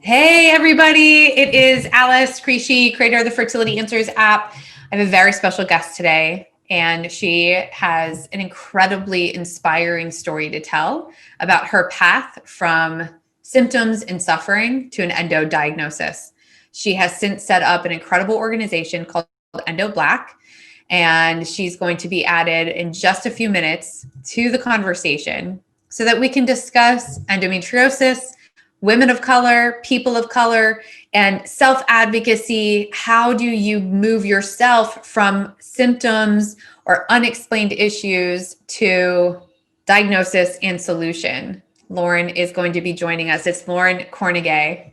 Hey, everybody. It is Alice Creasy, creator of the Fertility Answers app. I have a very special guest today, and she has an incredibly inspiring story to tell about her path from symptoms and suffering to an endo diagnosis. She has since set up an incredible organization called Endo Black, and she's going to be added in just a few minutes to the conversation so that we can discuss endometriosis, women of color, people of color, and self-advocacy. How do you move yourself from symptoms or unexplained issues to diagnosis and solution? Lauren is going to be joining us. It's Lauren Kornegay,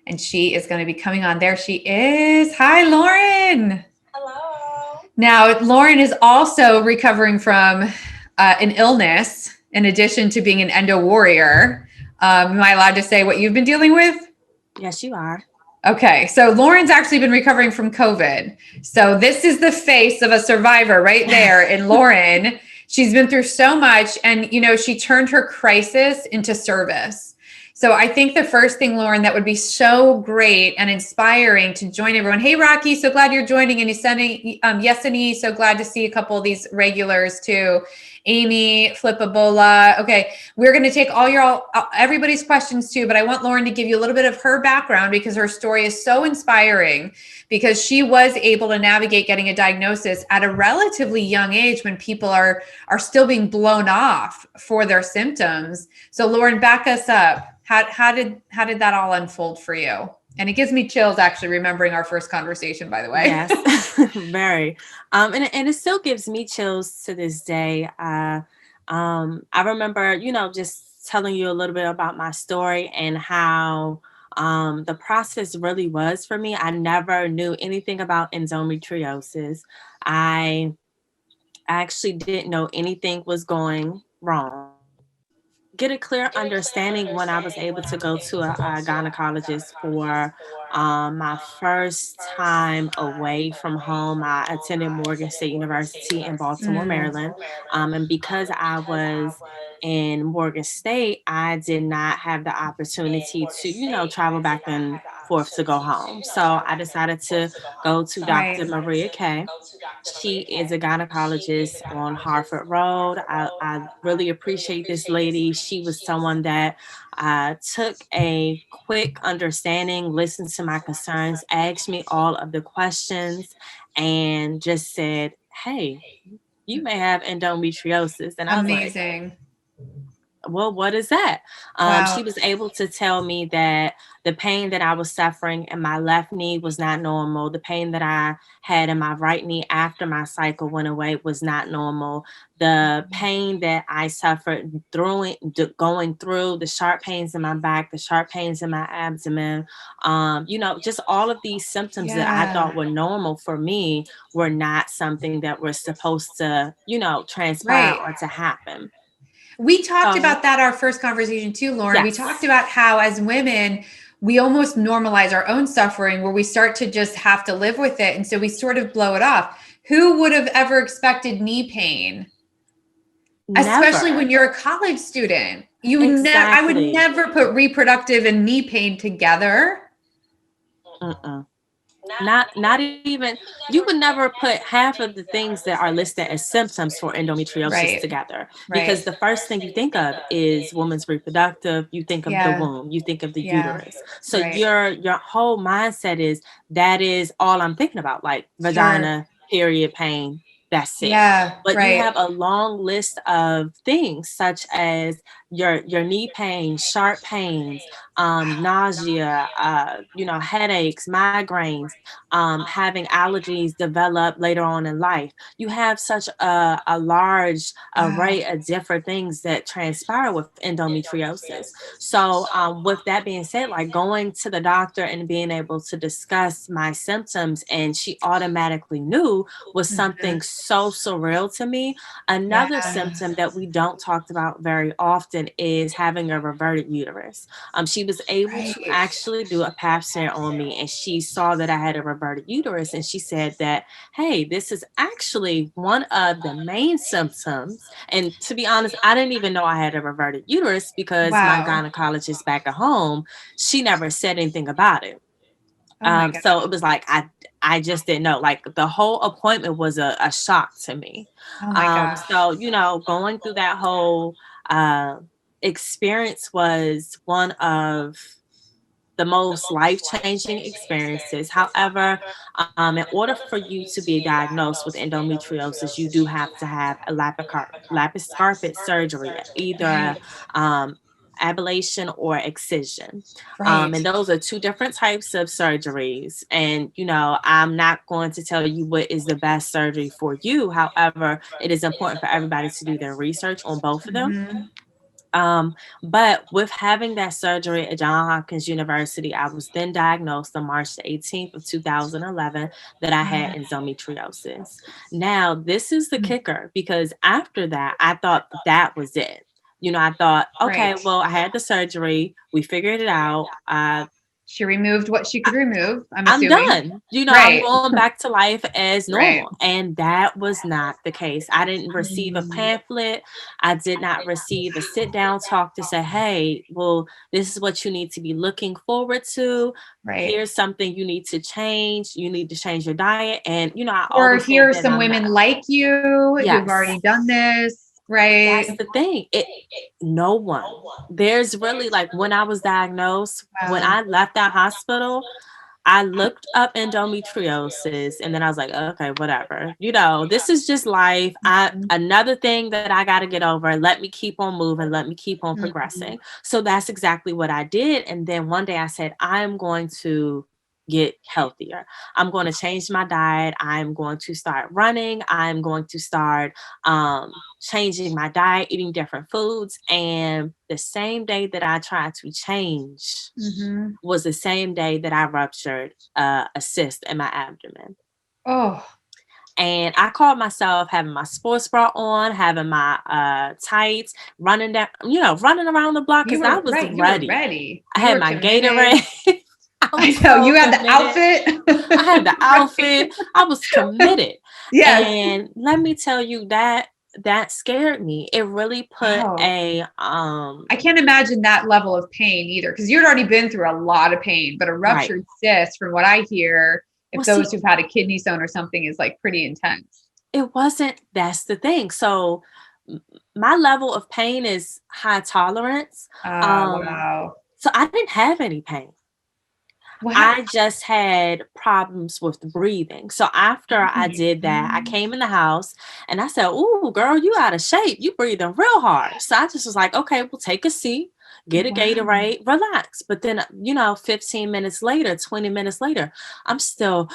and she is going to be coming on. There she is. Hi, Lauren. Hello. Now, Lauren is also recovering from an illness in addition to being an endo warrior. Am I allowed to say what you've been dealing with? Yes, you are. Okay, so Lauren's actually been recovering from COVID. So this is the face of a survivor right there in Lauren. She's been through so much, and she turned her crisis into service. So I think the first thing, Lauren, that would be so great and inspiring to join everyone. Hey, Rocky, so glad you're joining. And Yeseni, so glad to see a couple of these regulars too. Amy, Flipabola. Okay, we're going to take everybody's questions too, but I want Lauren to give you a little bit of her background because her story is so inspiring, because she was able to navigate getting a diagnosis at a relatively young age when people are still being blown off for their symptoms. So Lauren, back us up. How did that all unfold for you? And it gives me chills actually remembering our first conversation, by the way. Yes, very. And it still gives me chills to this day. I remember, just telling you a little bit about my story and how the process really was for me. I never knew anything about endometriosis. I actually didn't know anything was going wrong. Get a clear understanding when I was able to go to a gynecologist for my first time away from home. I attended Morgan State University in Baltimore, Mm, Maryland. And because I was in Morgan State, I did not have the opportunity to, travel back and forth to go home. So I decided to go to right. Dr. Maria Kay. She is a gynecologist on Harford Road. I really appreciate this lady. She was someone that took a quick understanding, listened to my concerns, asked me all of the questions, and just said, "Hey, you may have endometriosis." And I was like, Amazing. "Well, what is that?" Wow. She was able to tell me that the pain that I was suffering in my left knee was not normal. The pain that I had in my right knee after my cycle went away was not normal. The pain that I suffered going through, the sharp pains in my back, the sharp pains in my abdomen, just all of these symptoms that I Yeah. thought were normal for me were not something that were supposed to, transpire Right. or to happen. We talked So, about that our first conversation too, Lauren. We talked yes. about how as women, we almost normalize our own suffering where we start to just have to live with it. And so we sort of blow it off. Who would have ever expected knee pain? Especially Never. when you're a college student. I would Exactly. never put reproductive and knee pain together. Mm-mm. Not even, you would never put half of the things that are listed as symptoms for endometriosis Right. together, because Right. the first thing you think of is woman's reproductive, you think of the Yeah. womb, you think of the Yeah. uterus. So Right. your whole mindset is that is all I'm thinking about, like Sure. vagina, period pain, that's it. Yeah. But you Right. have a long list of things such as your knee pain, sharp pains, nausea, headaches, migraines, having allergies develop later on in life. You have such a large Wow. array of different things that transpire with endometriosis. So, with that being said, like going to the doctor and being able to discuss my symptoms, and she automatically knew was something Mhm. so surreal to me. Another symptom that we don't talk about very often is having a reverted uterus. She was able to Right. actually do a pap smear on me, and she saw that I had a reverted uterus, and she said that, hey, this is actually one of the main symptoms. And to be honest, I didn't even know I had a reverted uterus because my Wow. gynecologist back at home, she never said anything about it. Oh my God. So it was like I just didn't know. Like the whole appointment was a shock to me. Oh my gosh. So going through that whole experience was one of the most life-changing experiences. However, in order for you to be diagnosed with endometriosis, you do have to have a laparoscopic surgery, either Right. ablation or excision. Right. And those are two different types of surgeries. And, I'm not going to tell you what is the best surgery for you. However, it is important for everybody to do their research on both of them. Mhm. But with having that surgery at Johns Hopkins University, I was then diagnosed on March the 18th of 2011 that I had endometriosis. Now, this is the kicker, because after that, I thought that was it. I thought, okay, Right. well, I had the surgery. We figured it out. She removed what she could remove, I'm I'm assuming. done. I'm Right. going back to life as Right. normal. And that was not the case. I didn't receive a Mm. pamphlet. I did not receive a sit down talk to say, hey, well, this is what you need to be looking forward to. Right. Here's something you need to change. You need to change your diet. And, I Or always here said are that some I'm women not. like you who've Yes. already done this. That's Right. the thing. No one. There's really, like, when I was diagnosed, when Wow. I left that hospital, I looked up endometriosis, and then I was like, okay, whatever. This is just life. Mhm. Another thing that I got to get over. Let me keep on moving. Let me keep on Mhm. progressing. So that's exactly what I did. And then one day I said, I'm going to get healthier. I'm going to change my diet. I'm going to start running. I'm going to start changing my diet, eating different foods. And the same day that I tried to change Mhm. was the same day that I ruptured a cyst in my abdomen. Oh. And I called myself having my sports bra on, having my tights, running around the block, You because I were was right. You were ready. ready. I You had were my committed. Gatorade. I I was know. so You had the committed. I had the outfit. outfit. Right. I was committed. Yes. And let me tell you, that scared me. It really put Wow. a I can't imagine that level of pain either, because you'd already been through a lot of pain. But a right. ruptured cyst, from what I hear, if Well, those see, who've had a kidney stone or something, is like pretty intense. it wasn't. That's the thing. So my level of pain is high tolerance. Wow. So I didn't have any pain. Wow. I just had problems with breathing. So after Oh I my did that, I God. came in the house and I said, "Ooh, girl, you out of shape. You breathing real hard." So I just was like, "Okay, we'll take a seat, get a Wow. Gatorade, relax." But then, 15 minutes later, 20 minutes later, I'm still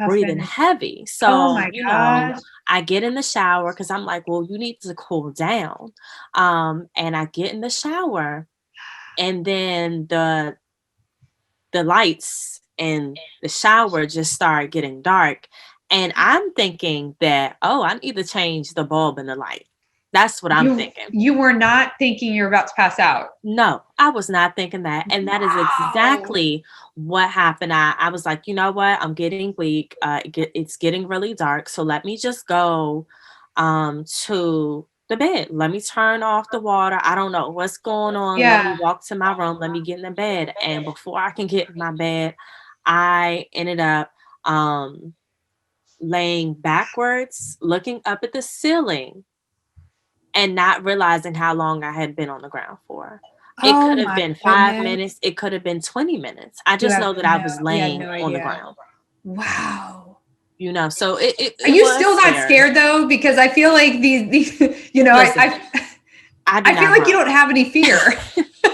breathing Huffing. heavy. Oh So, my gosh. I get in the shower because I'm like, well, you need to cool down. And I get in the shower, and then the lights in the shower just start getting dark. And I'm thinking that, oh, I need to change the bulb in the light. That's what I'm You thinking. you were not thinking you're about to pass out. No, I was not thinking that. And that is Wow. exactly what happened. I was like, you know what? I'm getting weak. It's getting really dark. So let me just go to the bed. Let me turn off the water. I don't know what's going on. Let me Yeah. walk to my room. Let me get in the bed. And before I can get in my bed, I ended up laying backwards, looking up at the ceiling, and not realizing how long I had been on the ground for. It Oh could have my been 5 goodness. minutes. It could have been 20 minutes. I You just have know that I no, was you had laying no on the idea. ground, Wow. so it Are it you was still not scary. scared though? Because I feel like these Listen, I do I feel not like you run. don't have any fear.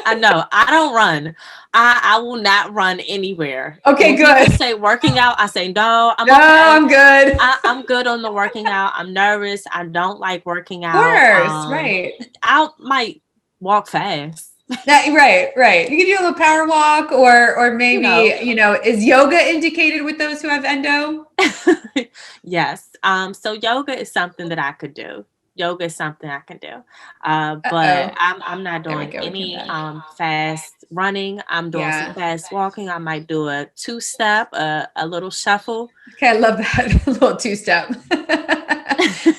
I know. I don't run. I will not run anywhere. Okay, When people good. say working out, I say, no, I'm No, okay. I'm good. I'm good on the working out. I'm nervous. I don't like working Of out. course, right. I might walk fast. Right. You can do a little power walk, or You maybe, know. is yoga indicated with those who have endo? Yes. So yoga is something that I could do. Yoga is something I can do. But Uh-oh. I'm not There we doing go. We came any back. fast running. I'm doing some Yeah. fast walking. I might do a two-step, a little shuffle. Okay, I love that little two-step.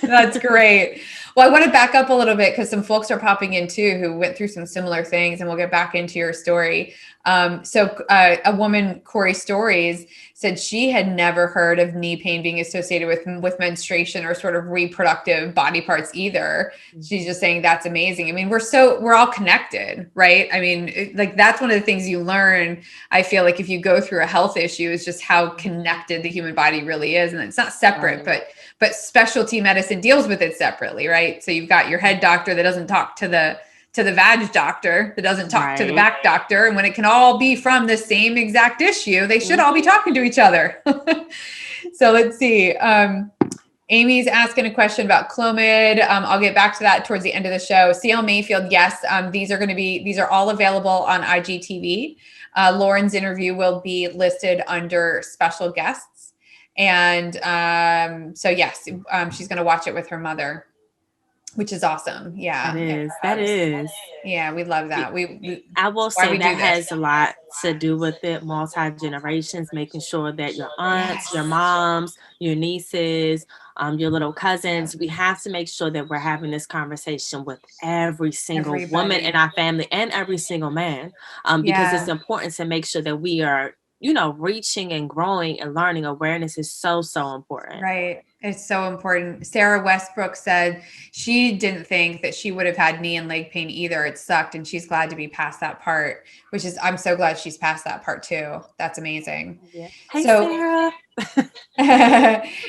That's great. Well, I want to back up a little bit because some folks are popping in too who went through some similar things, and we'll get back into your story. A woman, Corey Stories, said she had never heard of knee pain being associated with menstruation or sort of reproductive body parts either. She's just saying that's amazing. I mean, we're all connected, right? I mean, like that's one of the things you learn. I feel like if you go through a health issue, is just how connected the human body really is, and it's not separate, Right. but specialty medicine deals with it separately, right? So you've got your head doctor that doesn't talk to the vag doctor, that doesn't talk to the Right. back doctor, and when it can all be from the same exact issue, they should all be Mhm. talking to each other. So let's see. Amy's asking a question about Clomid. I'll get back to that towards the end of the show. CL Mayfield, yes, these are all available on IGTV. Lauren's interview will be listed under special guests. And so, yes, she's going to watch it with her mother, which is awesome. That Yeah. is. That is. Yeah, we love that. We I will why say we do that this. has a lot to do with it, multi-generations, making sure that your aunts, your Yes. moms, your nieces, your little cousins, we have to make sure that we're having this conversation with every single woman in Everybody. our family and every single man, because it's Yeah. important to make sure that we are, reaching and growing and learning. Awareness is so, so important. Right. It's so important. Sarah Westbrook said she didn't think that she would have had knee and leg pain either. It sucked. And she's glad to be past that part, which is, I'm so glad she's past that part too. That's amazing. Yeah. Hey, So, Sarah.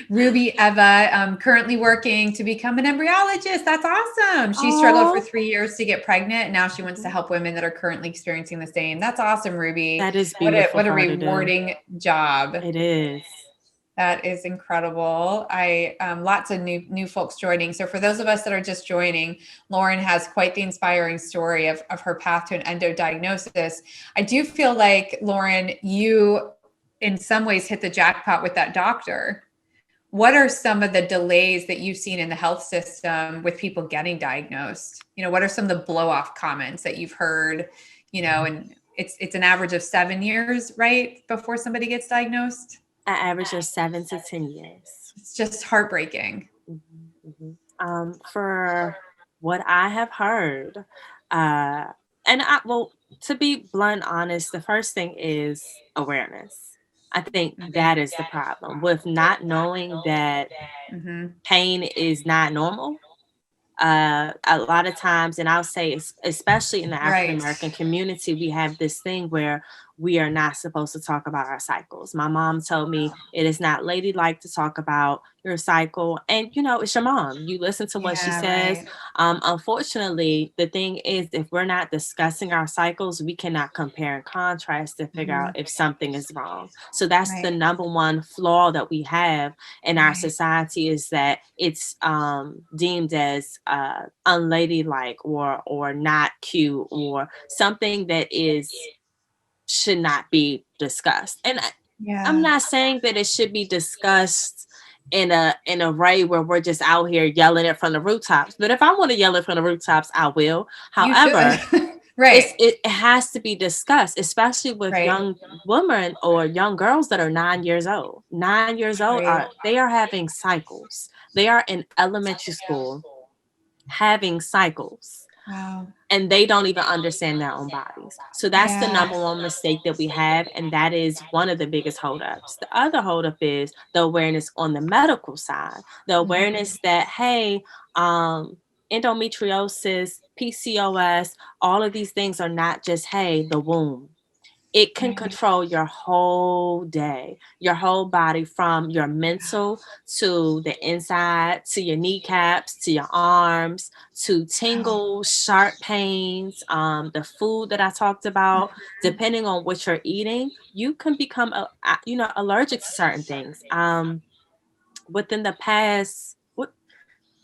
Ruby Eva, currently working to become an embryologist. That's awesome. She struggled for Oh, 3 years to get pregnant. Now she wants to help women that are currently experiencing the same. That's awesome, Ruby. that is What beautiful a for her to do. rewarding job. It is. That is incredible. I lots of new folks joining. So for those of us that are just joining, Lauren has quite the inspiring story of her path to an endo diagnosis. I do feel like, Lauren, you in some ways hit the jackpot with that doctor. What are some of the delays that you've seen in the health system with people getting diagnosed? What are some of the blow off comments that you've heard? And it's an average of 7 years, right, before somebody gets diagnosed. An average of 7 to 10 years. It's just heartbreaking. For what I have heard, well, to be blunt, honest, the first thing is awareness. I think that is the problem with not knowing that Mm-hmm. pain is not normal. A lot of times, and I'll say, especially in the African Right. American community, we have this thing where we are not supposed to talk about our cycles. My mom told me it is not ladylike to talk about your cycle. And, it's your mom. You listen to what she Yeah, says. right. Unfortunately, the thing is, if we're not discussing our cycles, we cannot compare and contrast to figure Mm-hmm. out if something is wrong. So that's the Right. number one flaw that we have in our Right. society, is that it's deemed as unladylike or not cute, or something that should not be discussed. And I'm Yeah. not saying that it should be discussed in a way where we're just out here yelling it from the rooftops. But if I want to yell it from the rooftops, I will. You should. However, Right. it has to be discussed, especially with Right. young women or young girls that are 9 years old. 9 years old Right. they are having cycles. They are in elementary school having cycles, Wow. and they don't even understand their own bodies. So that's the Yeah. number one mistake that we have, and that is one of the biggest holdups. The other holdup is the awareness on the medical side, the Mm-hmm. awareness that, hey, endometriosis, PCOS, all of these things are not just, hey, the womb. It can Right. control your whole day, your whole body, from your mental to the inside, to your kneecaps, to your arms, to Wow. tingles, sharp pains, the food that I talked about. Depending on what you're eating, you can become allergic to certain things. Within the past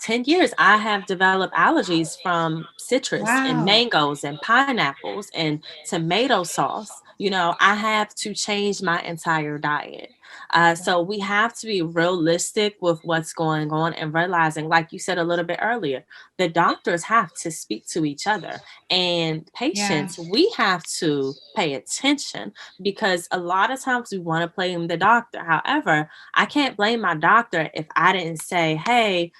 10 years, I have developed allergies from citrus and Wow. mangoes and pineapples and tomato sauce. I have to change my entire diet. So we have to be realistic with what's going on and realizing, like you said a little bit earlier, the doctors have to speak to each other, and Yeah. patients, we have to pay attention, because a lot of times we want to blame the doctor. However, I can't blame my doctor if I didn't say, hey,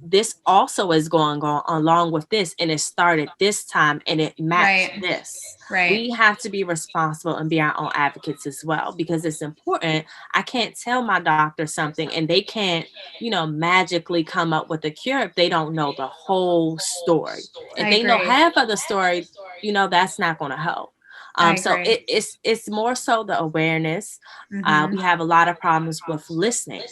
this also is going on along with this, and it started this time and it matched Right. this. Right. We have to be responsible and be our own advocates as well, because it's important. I can't tell my doctor something and they can't, magically come up with a cure if they don't know the whole story. If I they know agree. half of the story, that's not going to help. I So agree. it's more so the awareness. Mm-hmm. We have a lot of problems with listening,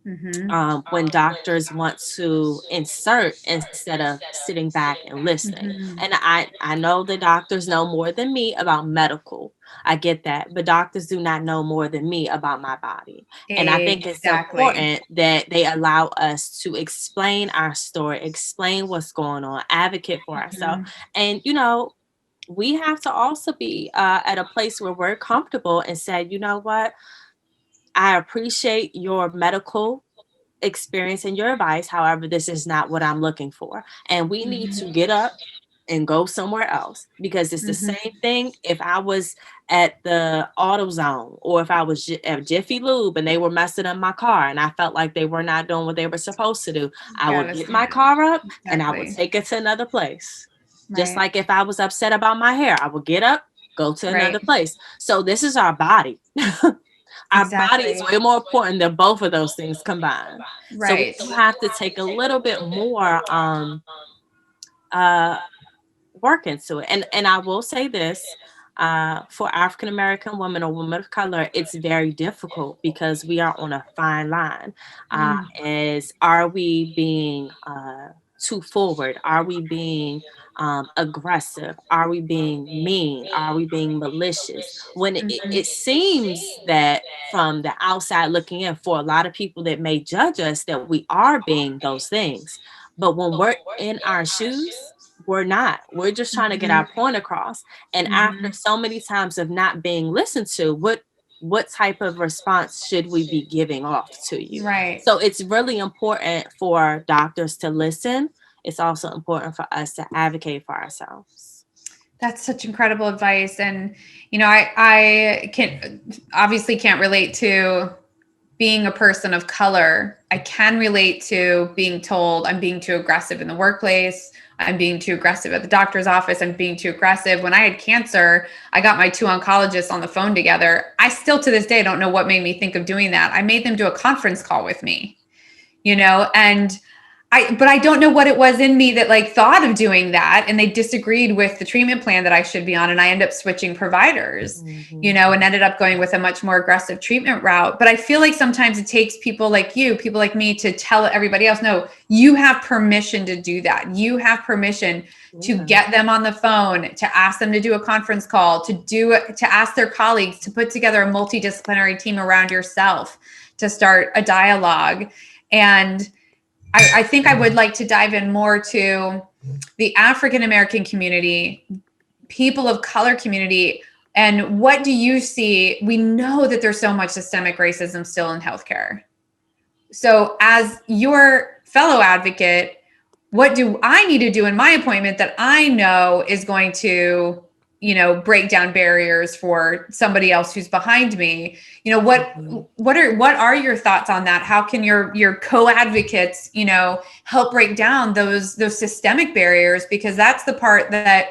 Mm-hmm. when doctors want to insert instead of sitting back and listening. Mm-hmm. And I know the doctors know more than me about medical. I get that. But doctors do not know more than me about my body. And I think it's Exactly. important that they allow us to explain our story, explain what's going on, advocate for ourselves. Mhm. And, we have to also be at a place where we're comfortable and say, you know what? I appreciate your medical experience and your advice. However, this is not what I'm looking for. And we need to Mhm. get up and go somewhere else, because it's the Mhm. same thing if I was at the AutoZone, or if I was at Jiffy Lube and they were messing up my car and I felt like they were not doing what they were supposed to do. I Yeah, would get my car up and I would exactly. take it to another place. Just Right. like if I was upset about my hair, I would get up, go to Right. another place. So this is our body. Our body is Exactly. way more important than both of those things combined. So we Right. do have to take a little bit more uh work into it. And I will say this, for African American women or women of color, it's very difficult because we are on a fine line. Mm. As are we being too forward? Are we being aggressive? Are we being mean? Are we being malicious? When it Mhm. seems that from the outside looking in, for a lot of people that may judge us, that we are being those things. But when we're in our shoes, we're not. We're just trying to get Mhm. our point across. And after Mhm. so many times of not being listened to, what type of response should we be giving off to you? Right. So it's really important for doctors to listen. It's also important for us to advocate for ourselves. That's such incredible advice. And, I can obviously can't relate to being a person of color. I can relate to being told I'm being too aggressive in the workplace. I'm being too aggressive at the doctor's office. I'm being too aggressive. When I had cancer, I got my two oncologists on the phone together. I still to this day don't know what made me think of doing that. I made them do a conference call with me, and but I don't know what it was in me that like thought of doing that. And they disagreed with the treatment plan that I should be on. And I ended up switching providers, Mhm. and ended up going with a much more aggressive treatment route. But I feel like sometimes it takes people like you, people like me to tell everybody else, no, you have permission to do that. You have permission to Yeah. get them on the phone, to ask them to do a conference call, to ask their colleagues to put together a multidisciplinary team around yourself, to start a dialogue. And I think I would like to dive in more to the African American community, people of color community, and what do you see? We know that there's so much systemic racism still in healthcare. So, as your fellow advocate, what do I need to do in my appointment that I know is going to, break down barriers for somebody else who's behind me? What Mhm. what are your thoughts on that? How can your co-advocates, help break down those systemic barriers? Because that's the part that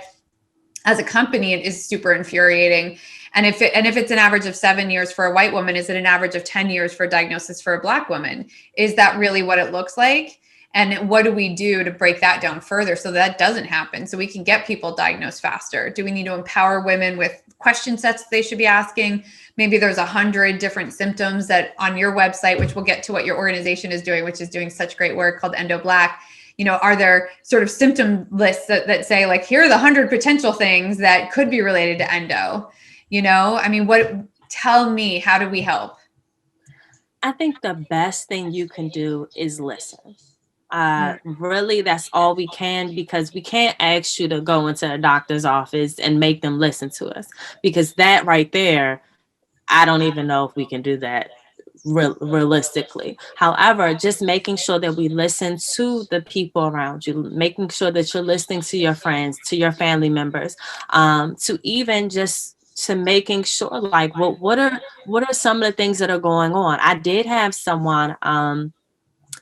as a company it is super infuriating. And if it's an average of 7 years for a white woman, is it an average of 10 years for a diagnosis for a Black woman? Is that really what it looks like? And what do we do to break that down further so that doesn't happen, so we can get people diagnosed faster? Do we need to empower women with question sets that they should be asking? Maybe there's 100 different symptoms that on your website, which we'll get to what your organization is doing, which is doing such great work, called Endo Black. Are there sort of symptom lists that say like, here are the 100 potential things that could be related to endo? Tell me, how do we help? I think the best thing you can do is listen. Really, that's all we can, because we can't ask you to go into a doctor's office and make them listen to us, because that right there, I don't even know if we can do that realistically. However, just making sure that we listen to the people around you, making sure that you're listening to your friends, to your family members, to even just to making sure, like, what are some of the things that are going on. I did have someone,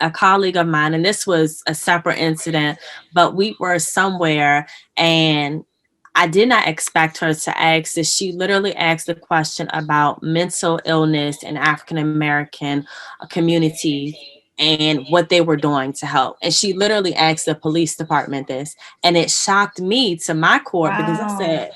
a colleague of mine, and this was a separate incident, but we were somewhere, and I did not expect her to ask this. She literally asked a question about mental illness in African American communities and what they were doing to help. And she literally asked the police department this, and it shocked me to my core, because Wow.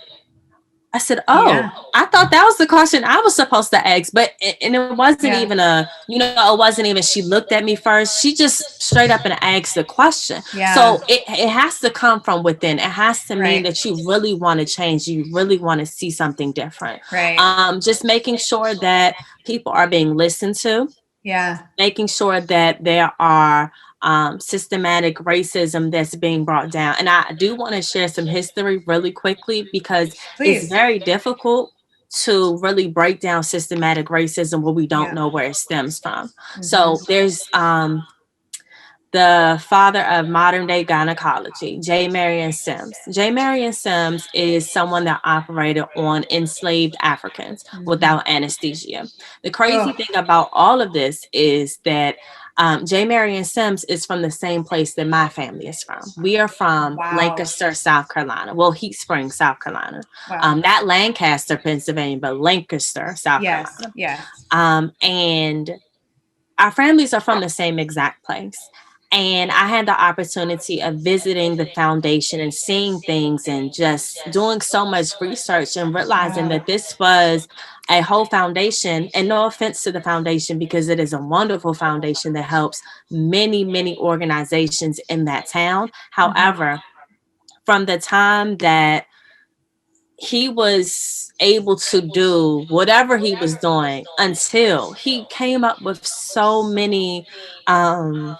I said, Yeah. oh, I thought that was the question I was supposed to ask. But, and it wasn't Yeah. even it wasn't even, she looked at me first. She just straight up and asked the question. Yeah. So it has to come from within. It has to mean Right. that you really want to change. You really want to see something different. Right. Just making sure that people are being listened to, Yeah. making sure that there are systematic racism that's being brought down. And I do want to share some history really quickly, because it's Please. very difficult to really break down systematic racism when we don't Yeah. know where it stems from. So Mhm. there's the father of modern day gynecology, J. Marion Sims. J. Marion Sims is someone that operated on enslaved Africans Mhm. without anesthesia. The crazy Oh, thing about all of this is that J. Marion Sims is from the same place that my family is from. We are from wow. Lancaster, South Carolina. Well, Heat Springs, South Carolina. Wow. Not Lancaster, Pennsylvania, but Lancaster, South Yes. Carolina. Yes. And our families are from the same exact place. And I had the opportunity of visiting the foundation and seeing things and just doing so much research and realizing Wow. that this was a whole foundation. And no offense to the foundation, because it is a wonderful foundation that helps many, many organizations in that town. Mhm. However, from the time that he was able to do whatever he was doing until he came up with so many um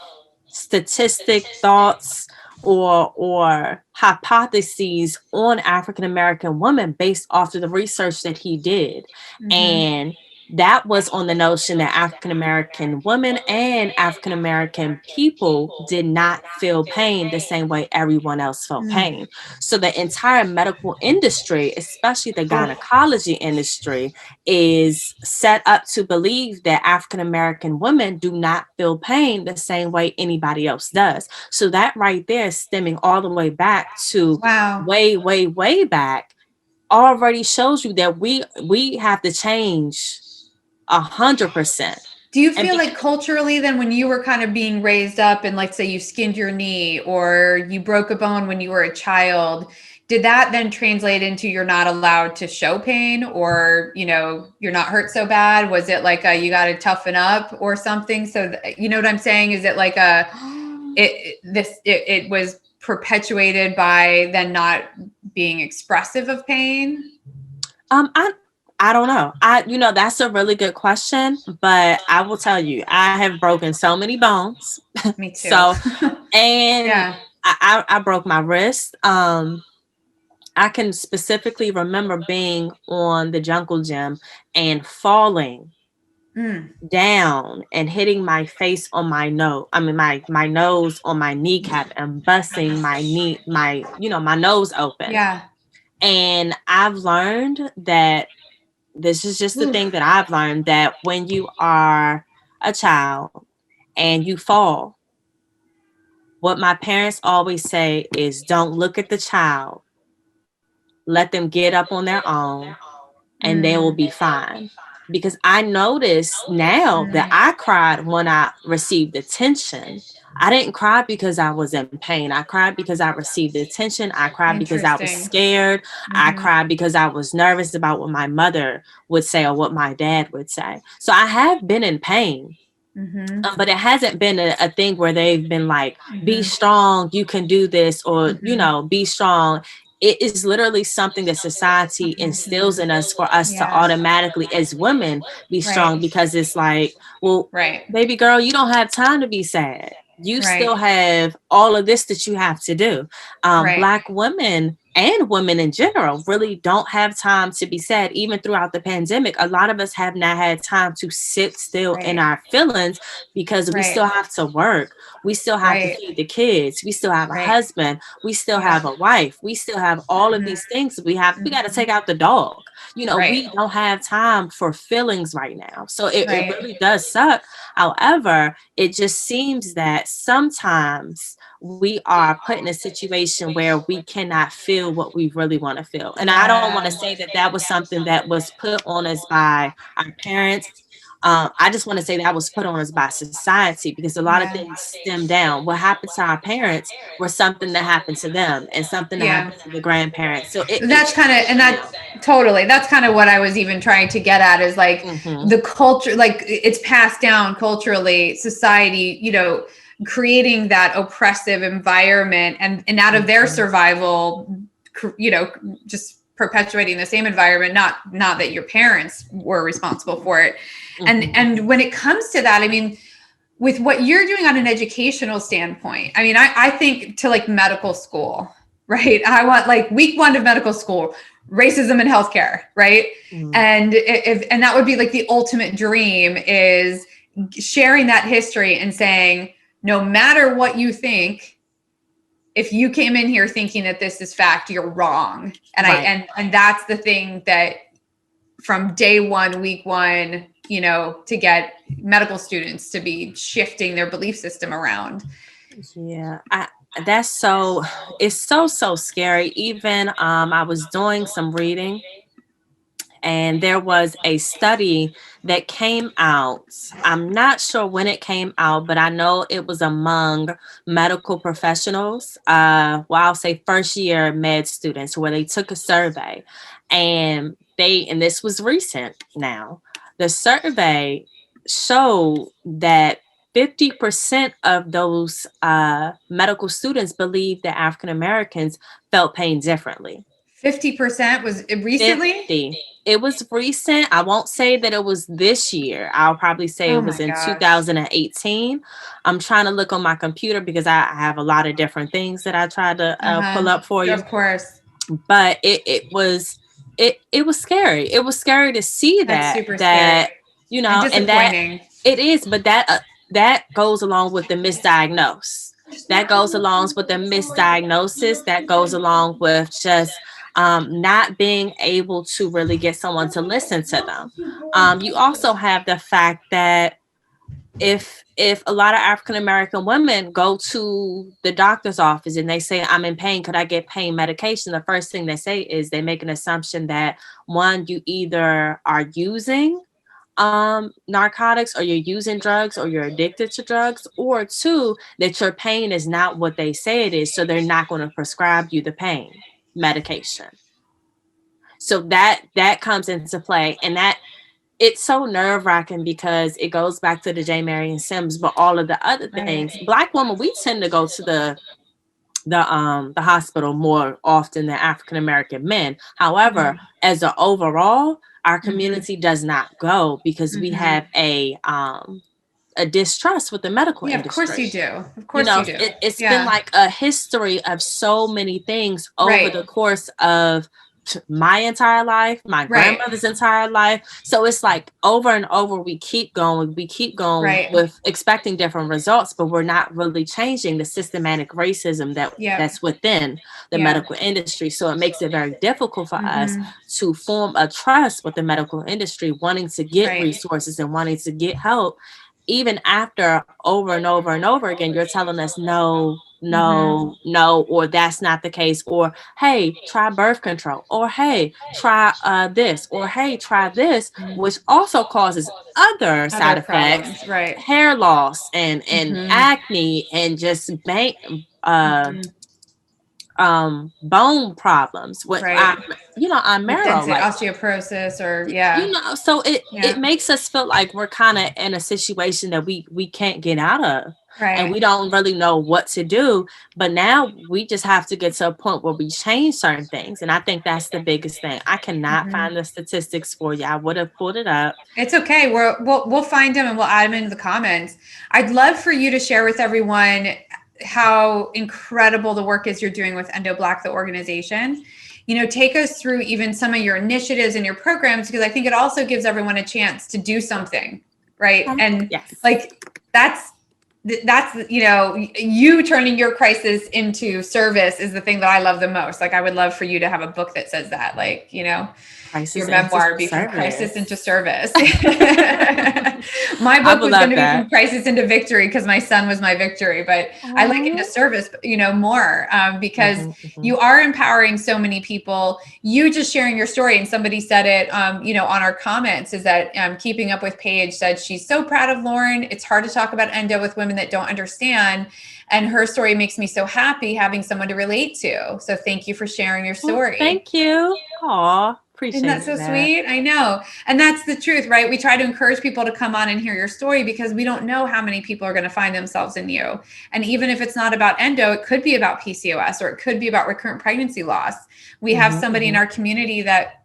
statistic thoughts or hypotheses on African American women based off of the research that he did. Mhm. And that was on the notion that African American women and African American people did not feel pain the same way everyone else felt Mm. pain. So the entire medical industry, especially the Oof. gynecology industry, is set up to believe that African American women do not feel pain the same way anybody else does. So that right there, stemming all the way back to Wow. way, way, way back, already shows you that we have to change 100%. Do you And feel like culturally then when you were kind of being raised up and like say you skinned your knee or you broke a bone when you were a child, did that then translate into you're not allowed to show pain or, you're not hurt so bad? Was it like you got to toughen up or something? So, you know what I'm saying? Is it like it was perpetuated by then not being expressive of pain? I don't know. That's a really good question, but I will tell you, I have broken so many bones. Me too. So, and Yeah. I broke my wrist. I can specifically remember being on the jungle gym and falling Mm. down and hitting my face on my nose. I mean, my nose on my kneecap and busting my nose open. Yeah. And I've learned that this is just the thing Oof. that I've learned, that when you are a child and you fall, what my parents always say is, don't look at the child. Let them get up on their own and they will Mm. be fine. Because I notice now that I cried when I received attention. I didn't cry because I was in pain. I cried because I received attention. I cried because I was Interesting. scared. I Mhm. cried because I was nervous about what my mother would say or what my dad would say. So I have been in pain. Mhm. But it hasn't been a thing where they've been like, be Mhm. strong, you can do this, or, Mhm. be strong. It is literally something that society instills in us for us to Yeah. automatically, as women, be strong, Right. because it's like, well, Right. baby girl, you don't have time to be sad. You Right. still have all of this that you have to do. Right. Black women and women in general really don't have time to be sad. Even throughout the pandemic, a lot of us have not had time to sit still in Right. our feelings because we Right. still have to work. We still have to Right. feed the kids. We still have a Right. husband. We still Yeah. have a wife. We still have all of Mhm. these things. We got to Mhm. take out the dog. You know, Right. we don't have time for feelings right now. So it Right. really does suck. However, it just seems that sometimes we are put in a situation where we cannot feel what we really want to feel. And I don't want to Yeah. say that that was something that was put on us by our parents. I just want to say that was put on us by society, because a lot of Yeah. things stem down. What happened to our parents was something that happened to them, and something that Yeah. happened to the grandparents. So it That's kind of, and that totally, that's kind of what I was even trying to get at, is like mm-hmm. the culture, like it's passed down culturally, society, you know, creating that oppressive environment, and out of their survival, you know, just perpetuating the same environment, not that your parents were responsible for it. Mm-hmm. And when it comes to that, I mean, with what you're doing on an educational standpoint, I mean, I think to like medical school, right? I want like week 1 of medical school, racism in healthcare, right? Mm-hmm. And that would be like the ultimate dream, is sharing that history and saying, no matter what you think, if you came in here thinking that this is fact, you're wrong. And Right. and that's the thing that from day 1, week 1, you know, to get medical students to be shifting their belief system around. Yeah, that's so, it's so scary. Even I was doing some reading, and there was a study that came out. I'm not sure when it came out, but I know it was among medical professionals. Well, I'll say first year med students, where they took a survey, and this was recent now. The survey showed that 50% of those medical students believed that African Americans felt pain differently. 50% was recently? 50. It was recent. I won't say that it was this year. I'll probably say Oh it my was in gosh. 2018. I'm trying to look on my computer because I have a lot of different things that I tried to pull up for you. Of course. But it was scary. It was scary to see That's that super scary. you And know, and that disappointing. it is, but that goes along with the misdiagnosis. That goes along with the misdiagnosis. That goes along with just not being able to really get someone to listen to them. You also have the fact that if a lot of African American women go to the doctor's office and they say, I'm in pain, could I get pain medication? The first thing they say is they make an assumption that, one, you either are using narcotics, or you're using drugs, or you're addicted to drugs, or two, that your pain is not what they say it is, so they're not going to prescribe you the pain medication. So that comes into play, and that it's so nerve-wracking, because it goes back to the J. Marion Sims, but all of the other things. Black women, we tend to go to the hospital more often than African American men. However, as an overall, our community does not go, because we have a distrust with the medical industry. Of course you do. Of course You know, you do. it's been like a history of so many things over the course of my entire life, my grandmother's entire life. So it's like over and over, we keep going with expecting different results, but we're not really changing the systematic racism that's within the medical industry. So it makes it very difficult for us to form a trust with the medical industry, wanting to get resources and wanting to get help, even after over and over and over again, you're telling us no, or that's not the case, or hey, try birth control, or hey, try this, or hey, try this, which also causes other side effects, hair loss and acne, and just bone problems with our marrow, like osteoporosis, or so it makes us feel like we're kind of in a situation that we can't get out of. and Right. we don't really know what to do. But now we just have to get to a point where we change certain things. And I think that's the biggest thing. I cannot Mhm. find the statistics for you. I would have pulled it up. It's okay. We'll find them and we'll add them into the comments. I'd love for you to share with everyone how incredible the work is you're doing with Endo Black, the organization. Take us through even some of your initiatives and your programs, because I think it also gives everyone a chance to do something, right? And Yes. like that's you turning your crisis into service is the thing that I love the most. Like, I would love for you to have a book that says that, like, Crisis your into memoir be from service. crisis into service. My book was going to be from crisis into victory, because my son was my victory, but I like into service, more, because you are empowering so many people. You just sharing your story, and somebody said it, on our comments, is that Keeping Up with Paige said she's so proud of Lauren. It's hard to talk about endo with women that don't understand, and her story makes me so happy having someone to relate to. So thank you for sharing your story. Thank you. Aw. Isn't that so sweet? I know. And that's the truth, right? We try to encourage people to come on and hear your story, because we don't know how many people are going to find themselves in you. And even if it's not about endo, it could be about PCOS, or it could be about recurrent pregnancy loss. We have somebody in our community that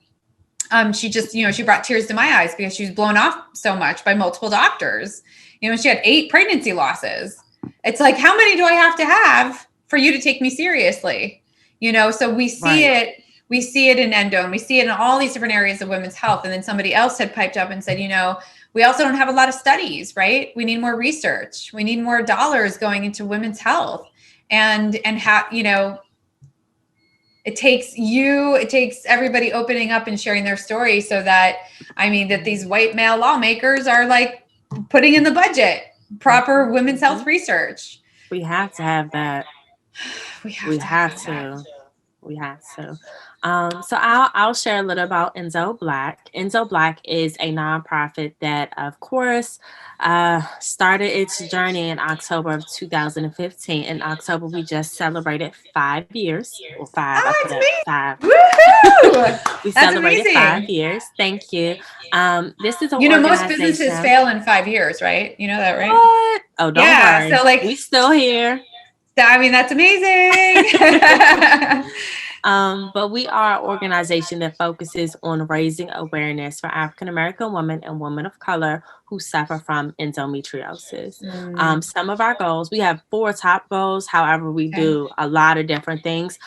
she just, she brought tears to my eyes because she was blown off so much by multiple doctors. She had 8 pregnancy losses. It's like, how many do I have to have for you to take me seriously? So we see it. We see it in endo, and we see it in all these different areas of women's health. And then somebody else had piped up and said, we also don't have a lot of studies, right? We need more research. We need more dollars going into women's health. And how, it takes everybody opening up and sharing their story, so that, that these white male lawmakers are like putting in the budget proper women's health research. We have to have that. We have to. So I'll share a little about Endo Black. Endo Black is a nonprofit that, of course, started its journey in October of 2015. In October, we just celebrated 5 years. Or 5. Oh, I put up 5. Woohoo! We That's celebrated amazing. 5 years. Thank you. This is an most businesses fail in 5 years, right? You know that, right? What? Oh, don't worry. So like, we still here. That's amazing. But we are an organization that focuses on raising awareness for African American women and women of color who suffer from endometriosis. Some of our goals, we have 4 top goals. However, we do a lot of different things.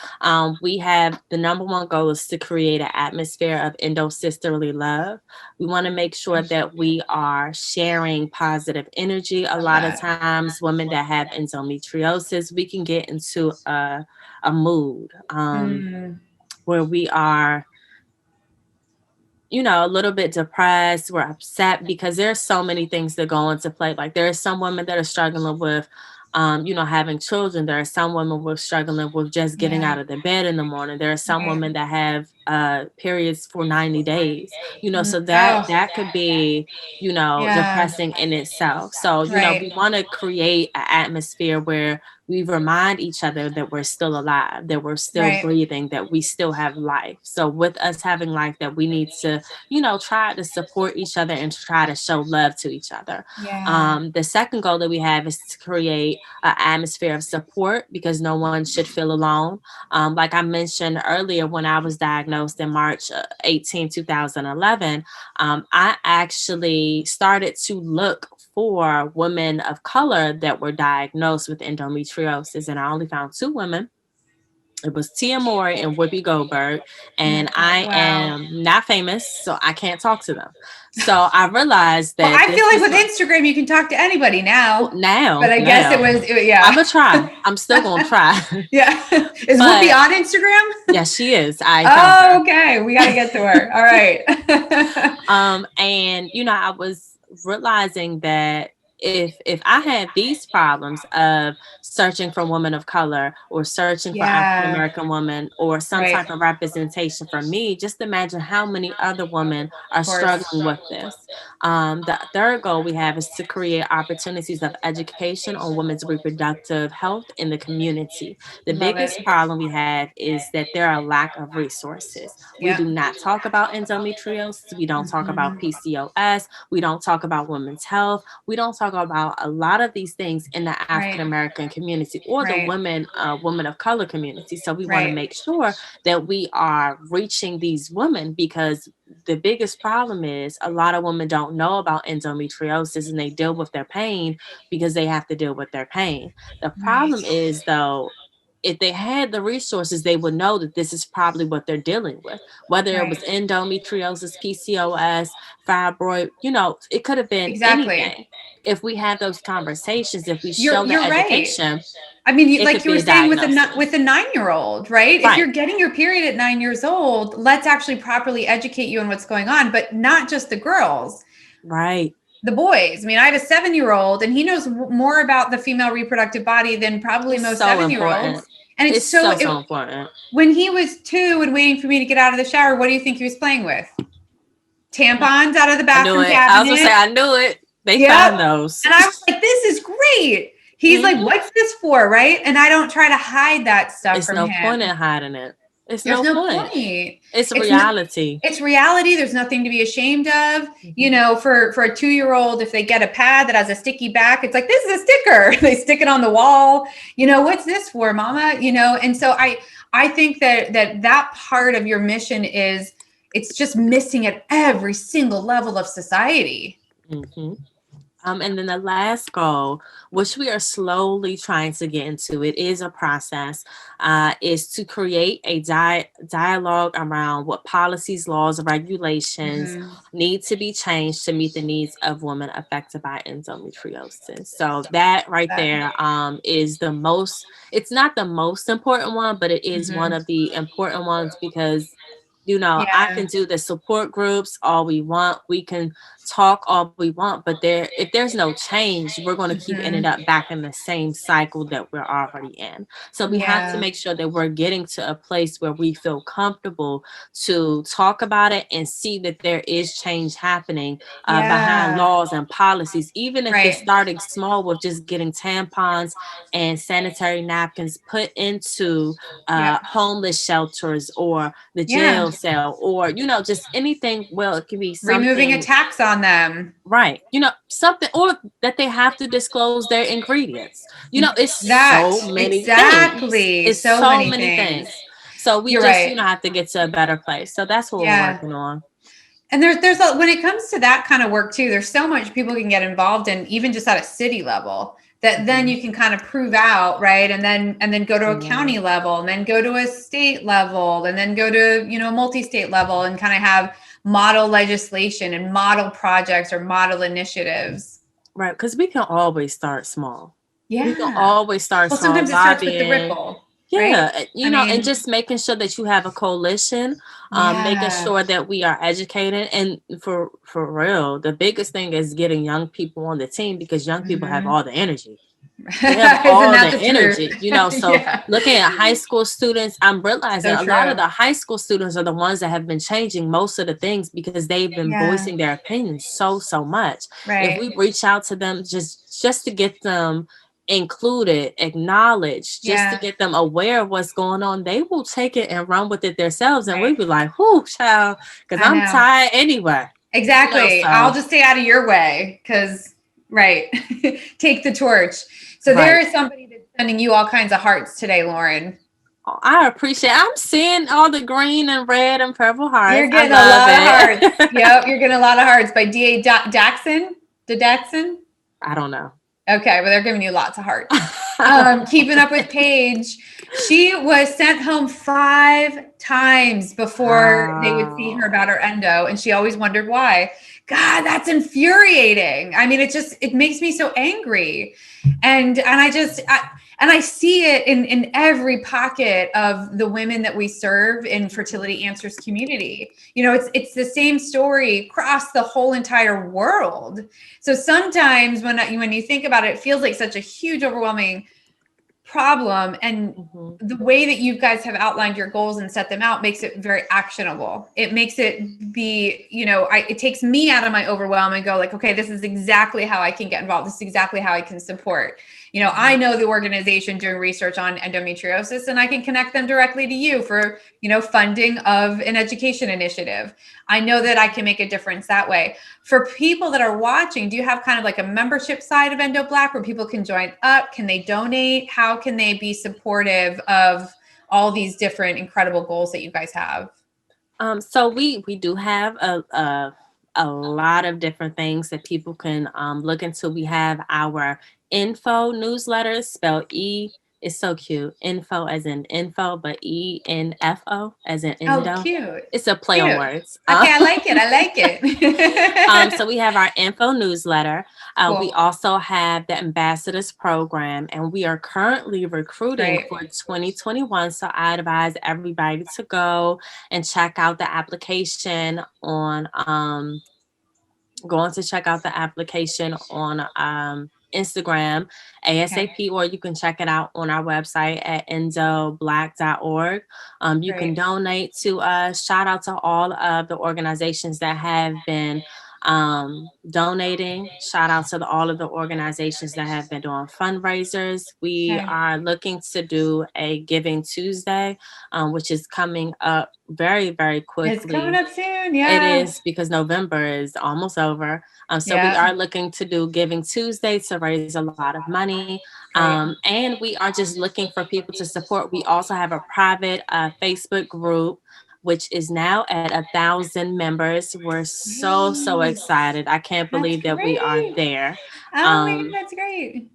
We have the number 1 goal is to create an atmosphere of endo-sisterly love. We want to make sure that we are sharing positive energy. A lot of times, women that have endometriosis, we can get into a mood where we are, a little bit depressed, we're upset, because there's so many things that go into play. Like, there are some women that are struggling with having children. There are some women who are struggling with just getting out of the bed in the morning. There are some women that have periods for 90 days, so that could be, depressing in itself. So, we want to create an atmosphere where we remind each other that we're still alive, that we're still breathing, that we still have life. So with us having life, that we need to, try to support each other and try to show love to each other. The second goal that we have is to create an atmosphere of support, because no one should feel alone. Like I mentioned earlier, when I was diagnosed in March 18, 2011, I actually started to look for women of color that were diagnosed with endometriosis, and I only found 2 women. It was Tia Mori and Whoopi Goldberg, and I am not famous, so I can't talk to them. So I realized that I feel like with Instagram you can talk to anybody now. But I guess it was I'm gonna try. I'm still gonna try. Is Whoopi on Instagram? Yeah, she is. Okay. We got to get to her. All right. And I was realizing that if I had these problems of searching for women of color, or searching for African American women, or some type of representation for me, just imagine how many other women are struggling with this. The third goal we have is to create opportunities of education on women's reproductive health in the community. The biggest problem we have is that there are a lack of resources. We do not talk about endometriosis. We don't talk about PCOS. We don't talk about women's health. We don't talk about a lot of these things in the African Right. American community or the Right. women of color community. So we want to Right. make sure that we are reaching these women, because the biggest problem is a lot of women don't know about endometriosis, and they deal with their pain because they have to deal with their pain. The Right. problem is, though, if they had the resources, they would know that this is probably what they're dealing with, whether it Right. was endometriosis, PCOS, fibroid, it could have been Exactly. anything. If we have those conversations, if we You're show the you're right. education, I mean, it like could you be were a saying with diagnosis. a 9-year-old, right? If Right, you're getting your period at 9 years old, let's actually properly educate you on what's going on, but not just the girls, right. the boys. I mean, I have a 7-year-old, and he knows more about the female reproductive body than probably It's most so 7-year-olds. important. And it's It's so, it, so important. when he was 2 and waiting for me to get out of the shower, what do you think he was playing with? Tampons out of the I knew bathroom it. I was gonna say, cabinet. I knew it. They Yep. find those. And I was like, this is great. He's like, Mhm. what's this for? Right. And I don't try to hide that stuff It's from no point him. in hiding it. It's There's no no point. point. It's It's no, reality. it's reality. There's nothing to be ashamed of. You Mhm. know, for a 2-year-old, if they get a pad that has a sticky back, it's like, this is a sticker. They stick it on the wall. You know, what's this for, mama? You know, and so I think that part of your mission it's just missing at every single level of society. Mhm. And then the last goal, which we are slowly trying to get into, it is a process, is to create a dialogue around what policies, laws, and regulations Mhm. need to be changed to meet the needs of women affected by endometriosis. So that right That. there is the most, it's not the most important one, but it is one Mhm. of the important ones, because I Yeah. can do the support groups all we want. We can talk all we want, but if there's no change, we're going to keep ending Mhm. up back in the same cycle that we're already in. So we have to Yeah. make sure that we're getting to a place where we feel comfortable to talk about it and see that there is change happening behind Yeah. laws and policies, even if it's Right. starting small with just getting tampons and sanitary napkins put into Yep. homeless shelters or the Yeah. jail cell, or just anything. Well, it can be Removing a something, tax on them. right, something, or that they have to disclose their ingredients. It's That. so many things. Exactly. It's So so many many things. things. So we You're just right. have to get to a better place. So that's what we're Yeah. working on. And there's when it comes to that kind of work too, there's so much people can get involved in, even just at a city level, that then Mhm. you can kind of prove out, right? And then go to a Yeah. county level, and then go to a state level, and then go to, a multi-state level, and kind of have model legislation and model projects or model initiatives. Right, because we can always start small. We can Yeah. always start Well, small, sometimes it starts with the lobbying. ripple, right? Yeah, I and mean, just making sure that you have a coalition, making yeah. sure that we are educated, and for real, the biggest thing is getting young people on the team, because young people have Mhm. all the energy. They have Isn't all that the the truth? energy, so Yeah. looking at high school students, I'm realizing So a lot of true. the high school students are the ones that have been changing most of the things, because they've been Yeah. voicing their opinions so much. If Right. we reach out to them just to get them included, acknowledged, just to Yeah. get them aware of what's going on, they will take it and run with it themselves, and we'll Right. be like, whoo, child, because I I'm know. tired anyway. Exactly. I'll So just stay out of your way because, right. Take the torch. So there right. is somebody that's sending you all kinds of hearts today, Lauren. I appreciate. I'm seeing all the green and red and purple You're hearts. I getting a love lot of hearts. it. Yep. You're getting a lot of hearts by D.A. Daxon. Daxon? I don't know. Okay. Well, they're giving you lots of hearts. Keeping up with Paige. She was sent home 5 times before they would see her about her endo, and she always wondered why. God, that's infuriating. I mean, it makes me so angry. And I see it in every pocket of the women that we serve in Fertility Answers community. It's the same story across the whole entire world. So sometimes when you think about it, it feels like such a huge, overwhelming problem. And Mhm. the way that you guys have outlined your goals and set them out makes it very actionable. It makes it be, it takes me out of my overwhelm and go like, okay, this is exactly how I can get involved. This is exactly how I can support. I know the organization doing research on endometriosis, and I can connect them directly to you for, funding of an education initiative. I know that I can make a difference that way. For people that are watching, do you have kind of like a membership side of Endo Black where people can join up? Can they donate? How can they be supportive of all these different incredible goals that you guys have? So we do have a lot of different things that people can look into. We have our info newsletters, spelled E. It's so cute. Info as in info, but ENFO as in Oh, endo. cute. It's a play on Cute. words. Okay, I like it. I like it. So we have our info newsletter. We Cool. also have the ambassadors program, and we are currently recruiting Great. for 2021. So I advise everybody to go and check out the application on Instagram ASAP, Okay. or you can check it out on our website at ENDOBLACK.org. You can Great. donate to us. Shout out to all of the organizations that have been donating. Shout out to all of the organizations that have been doing fundraisers. We Okay. are looking to do a Giving Tuesday, which is coming up very, very quickly. It's coming up soon. It Yeah. is, because November is almost over. So we Yeah. are looking to do Giving Tuesday to raise a lot of money. Great. And we are just looking for people to support. We also have a private Facebook group, which is now at 1,000 members. We're so Great. excited. I can't That's believe that we are great. there. Oh my God, that's great.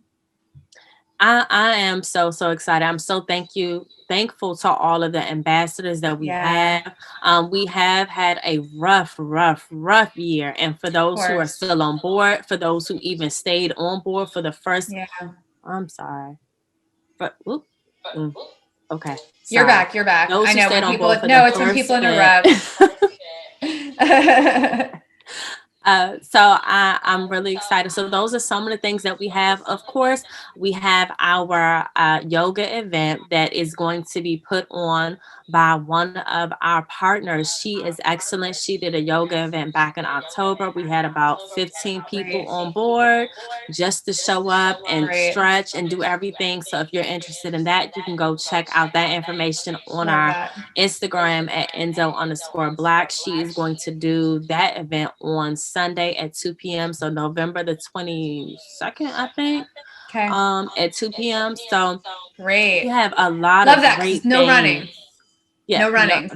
I am so excited. I'm so thankful to all of the ambassadors that we Yeah. have. We have had a rough year. And for those who are Course. still on board, for those who even stayed on board for the first, Yeah. I'm sorry. But okay. You're Sorry. back. You're back. Those I who know stayed when on people, board for no, the it's when first people bit. interrupt. So I'm really excited. So those are some of the things that we have. Of course, we have our yoga event that is going to be put on by one of our partners. She is excellent. She did a yoga event back in October. We had about 15 people Great. on board just to show up and Great. stretch and do everything. So if you're interested in that, you can go check out that information on Love our that. Instagram at Endo_Black. She is going to do that event on Sunday at 2 p.m. So November the 22nd, I think, Okay. at 2 p.m. So Great. we have a lot Love of that because great no running. things. Yeah, No running.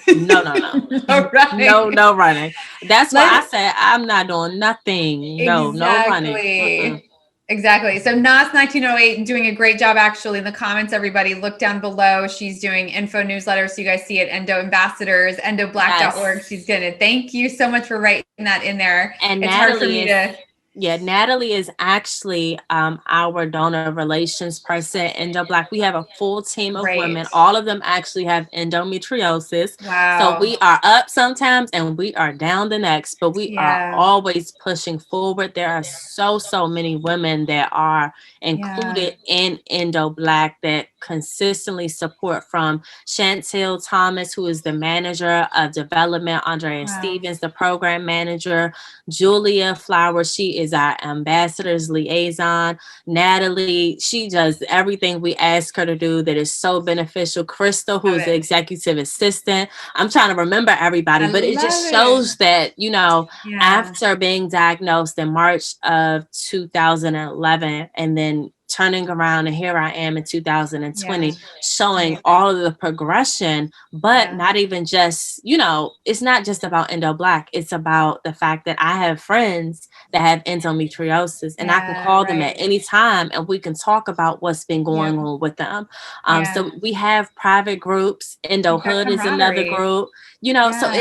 no, No running. no running. That's why I Let said I'm not doing nothing. No running. exactly. Exactly. So Nas 1908 doing a great job actually in the comments. Everybody look down below. She's doing info newsletters. So you guys see it. Endo ambassadors, endoblack.org. Yes. She's gonna thank you so much for writing that in there. And It's hard for me to Natalie is actually our donor relations person, Endo Black. We have a full team of women. All of them actually have endometriosis. Wow. So we are up sometimes and we are down the next, but we are always pushing forward. There are so many women that are included in Endo Black that consistently support, from Chantel Thomas, who is the manager of development, Andrea Stevens, the program manager, Julia Flowers, she is our ambassadors liaison. Natalie, she does everything we ask her to do that is so beneficial. Crystal, who is the executive assistant. I'm trying to remember everybody, but it just shows that, after being diagnosed in March of 2011 and then turning around, and here I am in 2020, showing all of the progression, but not even just, it's not just about Endo Black. It's about the fact that I have friends that have endometriosis, and I can call them at any time and we can talk about what's been going on with them. So we have private groups. Endo Hood is another group, so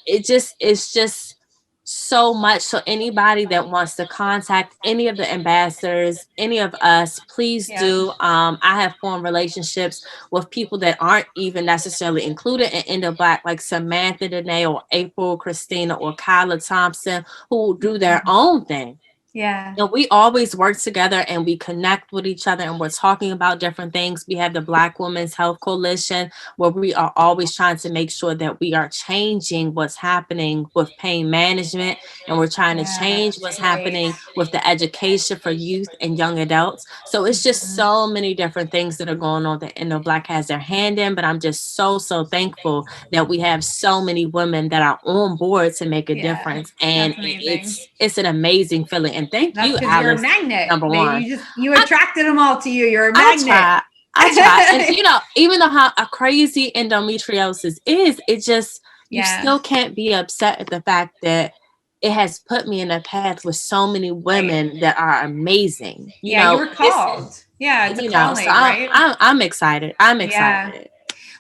it's just so much. So anybody that wants to contact any of the ambassadors, any of us, please do. I have formed relationships with people that aren't even necessarily included in Endo Black, like Samantha Danae or April Christina or Kyla Thompson, who do their own thing. Yeah. And we always work together and we connect with each other and we're talking about different things. We have the Black Women's Health Coalition where we are always trying to make sure that we are changing what's happening with pain management, and we're trying to Yeah, change that's what's great. happening with the education for youth and young adults. So it's just Mhm. so many different things that are going on that Endo Black has their hand in. But I'm just so thankful that we have so many women that are on board to make a Yeah, difference. And that's amazing. it's an amazing feeling. And thank That's you, because you're a Alice, magnet. number They, one. you I, attracted them all to you. You're a I magnet. try. I try. And even though how a crazy endometriosis is, it just, you Yeah. still can't be upset at the fact that it has put me in a path with so many Right. women that are amazing. Yeah, you were called. Yeah, it's a So calling, right? I'm excited. I'm Yeah. excited.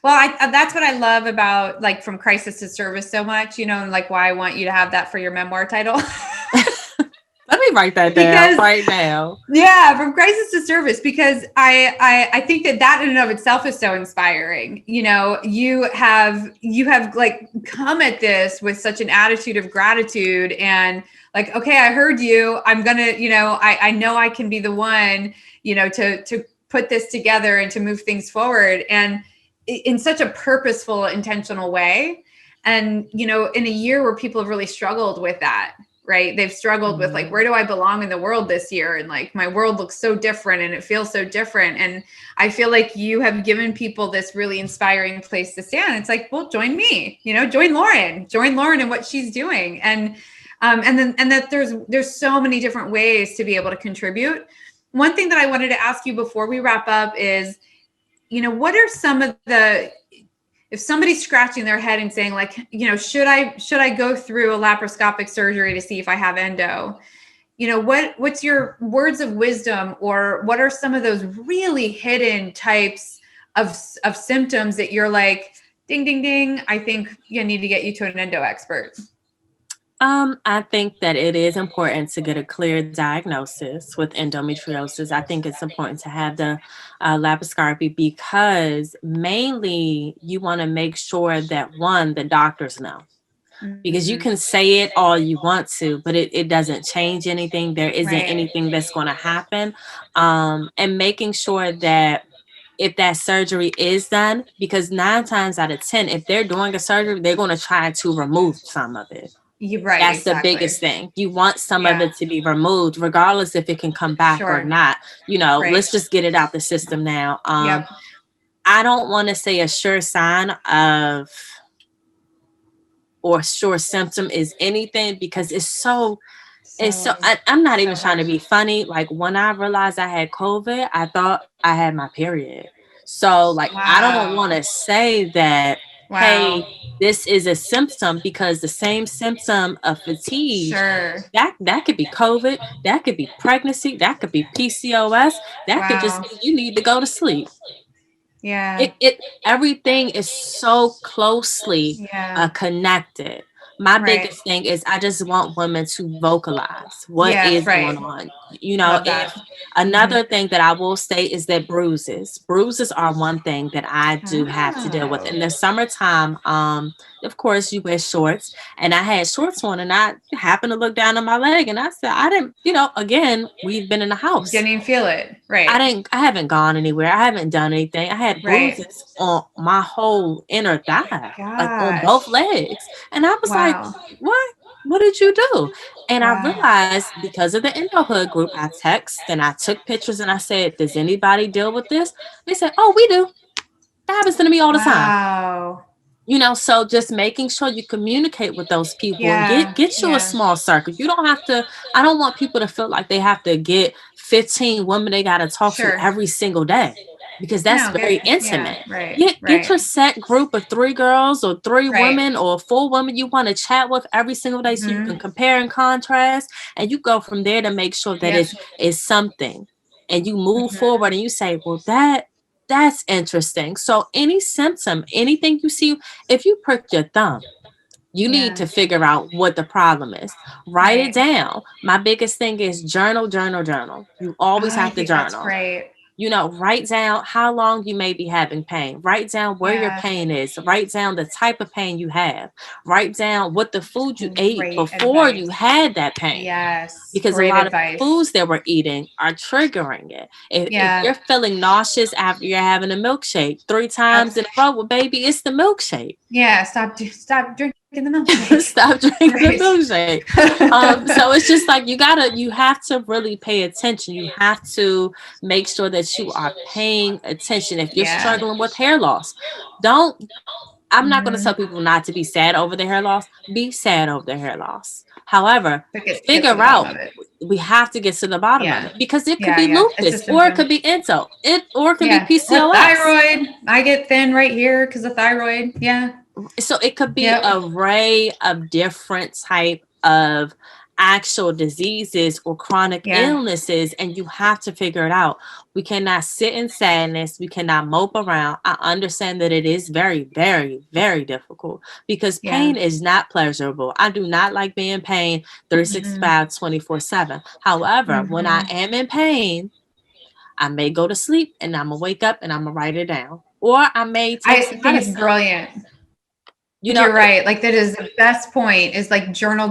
Well, that's what I love about like From Crisis to Service so much, and like why I want you to have that for your memoir title. Let me write that down Because right now. yeah, From Crisis to Service, because I think that in and of itself is so inspiring. You have like come at this with such an attitude of gratitude and like, okay, I heard you. I'm gonna, I know I can be the one, to put this together and to move things forward, and in such a purposeful, intentional way. And in a year where people have really struggled with that, right? They've struggled with like, where do I belong in the world this year? And like, my world looks so different and it feels so different. And I feel like you have given people this really inspiring place to stand. It's like, well, join me, join Lauren and what she's doing. And that there's so many different ways to be able to contribute. One thing that I wanted to ask you before we wrap up is, what are some of if somebody's scratching their head and saying like, should I go through a laparoscopic surgery to see if I have endo? What's your words of wisdom, or what are some of those really hidden types of symptoms that you're like, ding, ding, ding, I think you need to get you to an endo expert? I think that it is important to get a clear diagnosis with endometriosis. I think it's important to have the laparoscopy because mainly you want to make sure that one, the doctors know. Because you can say it all you want to, but it doesn't change anything. There isn't Right. anything that's going to happen. And making sure that if that surgery is done, because 9 times out of 10, if they're doing a surgery, they're going to try to remove some of it. You're right. That's Exactly. the biggest thing. You want some of it to be removed, regardless if it can come back or not. Right. Let's just get it out the system now. Yep. I don't want to say a sure sign of or sure symptom is anything because I'm not even trying to be funny. Like when I realized I had COVID, I thought I had my period. So like, I don't want to say that, hey, this is a symptom, because the same symptom of fatigue, that could be COVID, that could be pregnancy, that could be PCOS, that could just be you need to go to sleep. Yeah. Everything is so closely connected. My biggest thing is I just want women to vocalize what is going on. If another thing that I will say is that bruises are one thing that I do have to deal with in the summertime. Of course you wear shorts, and I had shorts on and I happened to look down on my leg and I said, I didn't, again, we've been in the house. Didn't even feel it. Right. I haven't gone anywhere. I haven't done anything. I had bruises on my whole inner thigh, like on both legs. And I was like, what did you do? And I realized because of the Endo Hood group, I texted and I took pictures and I said, does anybody deal with this? They said, oh, we do. That happens to me all the time. So just making sure you communicate with those people and get you a small circle. You don't have to, I don't want people to feel like they have to get 15 women they got to talk to every single day, because that's very intimate. Get your set group of 3 girls or 3 women or 4 women you want to chat with every single day, so you can compare and contrast, and you go from there to make sure that it's something, and you move forward and you say, well, that's interesting. So any symptom, anything you see, if you prick your thumb, you need to figure out what the problem is. Write it down. My biggest thing is journal. You always have to journal. That's great. Write down how long you may be having pain. Write down where your pain is. Write down the type of pain you have. Write down what the food you ate before you had that pain. Yes. Because a lot of foods that we're eating are triggering it. If you're feeling nauseous after you're having a milkshake 3 times in a row, well, baby, it's the milkshake. Yeah, stop drinking the milkshake. Stop drinking the milkshake. So it's just like you have to really pay attention. You have to make sure that you are paying attention. If you're struggling with hair loss, I'm not going to tell people not to be sad over their hair loss. Be sad over their hair loss. However, figure out, we have to get to the bottom of it, because it could be lupus, or it could be endo, or it could be PCOS. Or thyroid. I get thin right here because of thyroid. Yeah. So it could be an array of different type of actual diseases or chronic illnesses, and you have to figure it out. We cannot sit in sadness. We cannot mope around. I understand that it is very, very, very difficult, because pain is not pleasurable. I do not like being in pain 365, 24/7. However, when I am in pain, I may go to sleep and I'm gonna wake up and I'm gonna write it down, or I may take I think it's brilliant. You're right. Like, that is the best point, is like journal.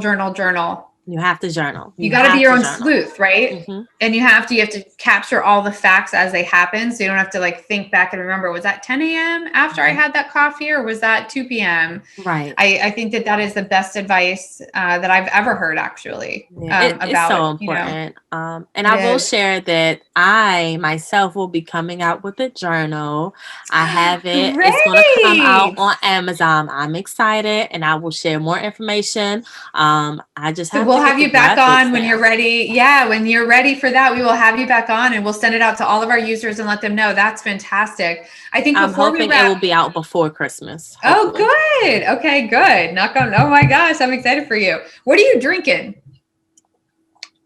You have to journal. You got to be your own sleuth, right? And you have to capture all the facts as they happen. So you don't have to like think back and remember, was that 10 a.m. after I had that coffee, or was that 2 p.m.? Right. I think that is the best advice that I've ever heard, actually. It's so important. And I will share that I myself will be coming out with a journal. I have it. Great. It's going to come out on Amazon. I'm excited, and I will share more information. I just have we'll have you back on when you're ready. Yeah, when you're ready for that, we will have you back on, and we'll send it out to all of our users and let them know. That's fantastic. I think I'm hoping it will be out before Christmas. Hopefully. Oh, good. Okay, good. Knock on. Oh my gosh, I'm excited for you. What are you drinking?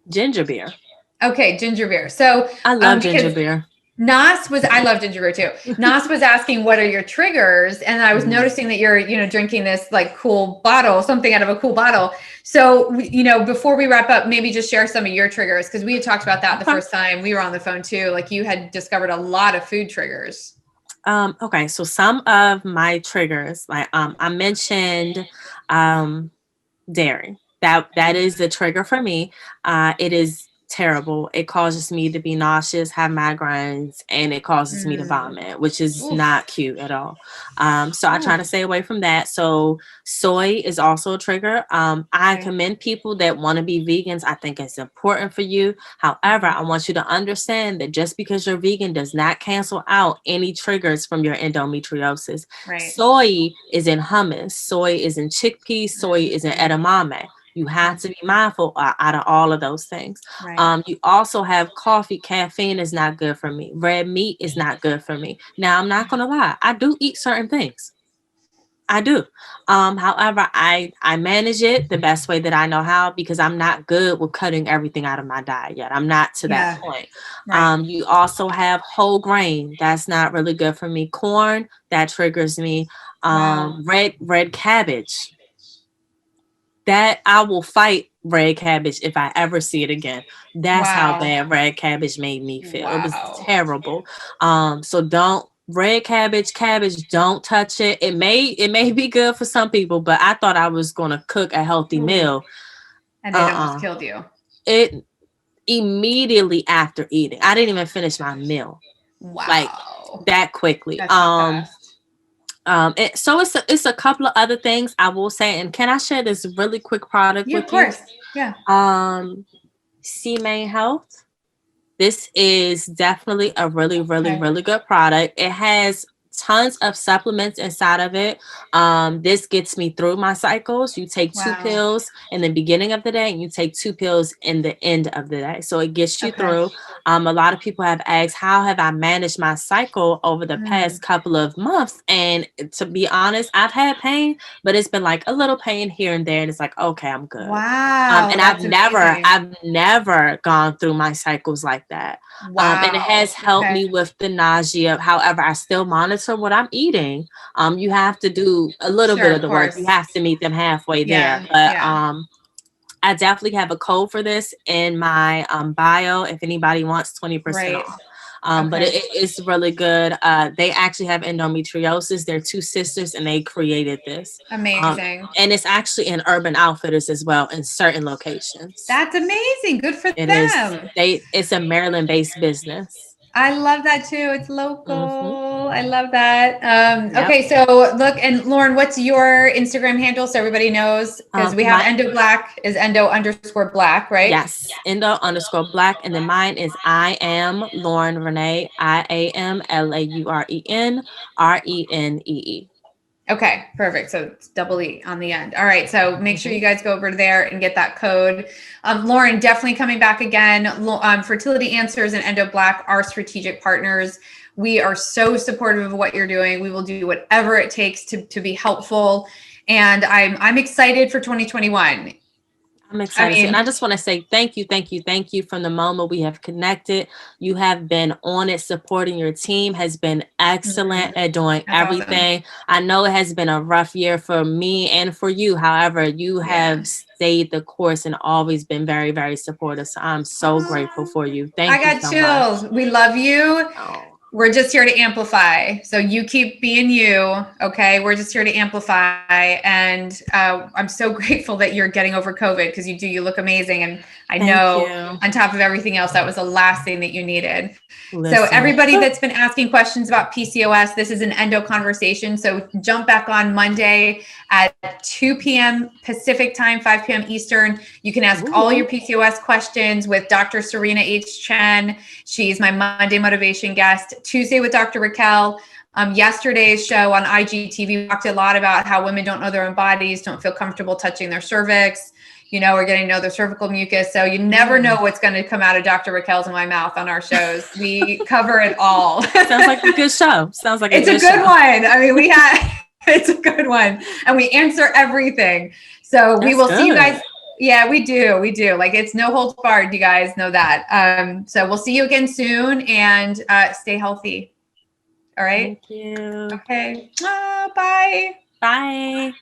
Ginger beer. Okay, ginger beer. So I love ginger beer. I love ginger beer too. Nas was asking, what are your triggers? And I was noticing that you're, drinking this like cool bottle, something out of a cool bottle. So, before we wrap up, maybe just share some of your triggers, because we had talked about that the first time we were on the phone too. Like, you had discovered a lot of food triggers. Okay. So some of my triggers, like, I mentioned, dairy. That is the trigger for me. It is terrible. It causes me to be nauseous, have migraines, and it causes me to vomit, which is not cute at all. So I try to stay away from that. So soy is also a trigger. I commend people that want to be vegans. I think it's important for you. However, I want you to understand that just because you're vegan does not cancel out any triggers from your endometriosis. Right. Soy is in hummus. Soy is in chickpeas. Soy is in edamame. You have to be mindful out of all of those things. Right. You also have coffee. Caffeine is not good for me. Red meat is not good for me. Now, I'm not going to lie. I do eat certain things. I do. However, I manage it the best way that I know how, because I'm not good with cutting everything out of my diet yet. I'm not to that point. Right. You also have whole grain. That's not really good for me. Corn, that triggers me. Red cabbage. That I will fight red cabbage if I ever see it again. That's how bad red cabbage made me feel. It was terrible. So red cabbage, don't touch it. It may be good for some people, but I thought I was going to cook a healthy meal. And it almost killed you. It immediately after eating. I didn't even finish my meal. Wow. Like that quickly. That's so fast. So it's a couple of other things I will say. And can I share this really quick product with you? Of course. Yeah. C-Main Health. This is definitely a really, really, really good product. It has tons of supplements inside of it. This gets me through my cycles. You take 2 pills in the beginning of the day, and you take 2 pills in the end of the day. So it gets you through. A lot of people have asked, how have I managed my cycle over the past couple of months? And to be honest, I've had pain, but it's been like a little pain here and there. And it's like, okay, I'm good. Wow. And I've never gone through my cycles like that. Wow. And it has helped me with the nausea. However, I still monitor what I'm eating. You have to do a little bit of the work. You have to meet them halfway there. But I definitely have a code for this in my bio. If anybody wants 20% off. But it's really good. They actually have endometriosis. They're two sisters, and they created this. Amazing. And it's actually in Urban Outfitters as well in certain locations. That's amazing. Good for It them. It's a Maryland-based business. I love that too. It's local. Mm-hmm. I love that. Yep. Okay, so look, and Lauren, what's your Instagram handle so everybody knows? Because we have Endo Black is Endo_Black, right? Yes, Endo_Black, and then mine is I am Lauren Renee, IAMLAUREN Okay, perfect. So it's double E on the end. All right. So make sure you guys go over there and get that code. Lauren, definitely coming back again. Fertility Answers and Endo Black are strategic partners. We are so supportive of what you're doing. We will do whatever it takes to be helpful. And I'm excited for 2021. I'm excited. And I just want to say thank you from the moment we have connected. You have been on it, supporting your team, has been excellent at doing everything. Awesome. I know it has been a rough year for me and for you. However, you have stayed the course and always been very, very supportive. So I'm so grateful for you. Thank you. I got chills. Much. We love you. Oh. We're just here to amplify. So you keep being you. Okay. We're just here to amplify. And I'm so grateful that you're getting over COVID because you look amazing. And I know on top of everything else, that was the last thing that you needed. Listen. So everybody that's been asking questions about PCOS, this is an endo conversation. So jump back on Monday at 2 p.m. Pacific time, 5 p.m. Eastern. You can ask all your PCOS questions with Dr. Serena H. Chen. She's my Monday motivation guest. Tuesday with Dr. Raquel. Yesterday's show on IGTV talked a lot about how women don't know their own bodies, don't feel comfortable touching their cervix, or getting to know their cervical mucus. So you never know what's going to come out of Dr. Raquel's and my mouth on our shows. We cover it all. Sounds like a good show. Sounds like it's a good one. I mean, it's a good one. And we answer everything. So we will see you guys. Yeah, we do. Like it's no holds barred. You guys know that. So we'll see you again soon and stay healthy. All right. Thank you. Okay. Bye. Bye.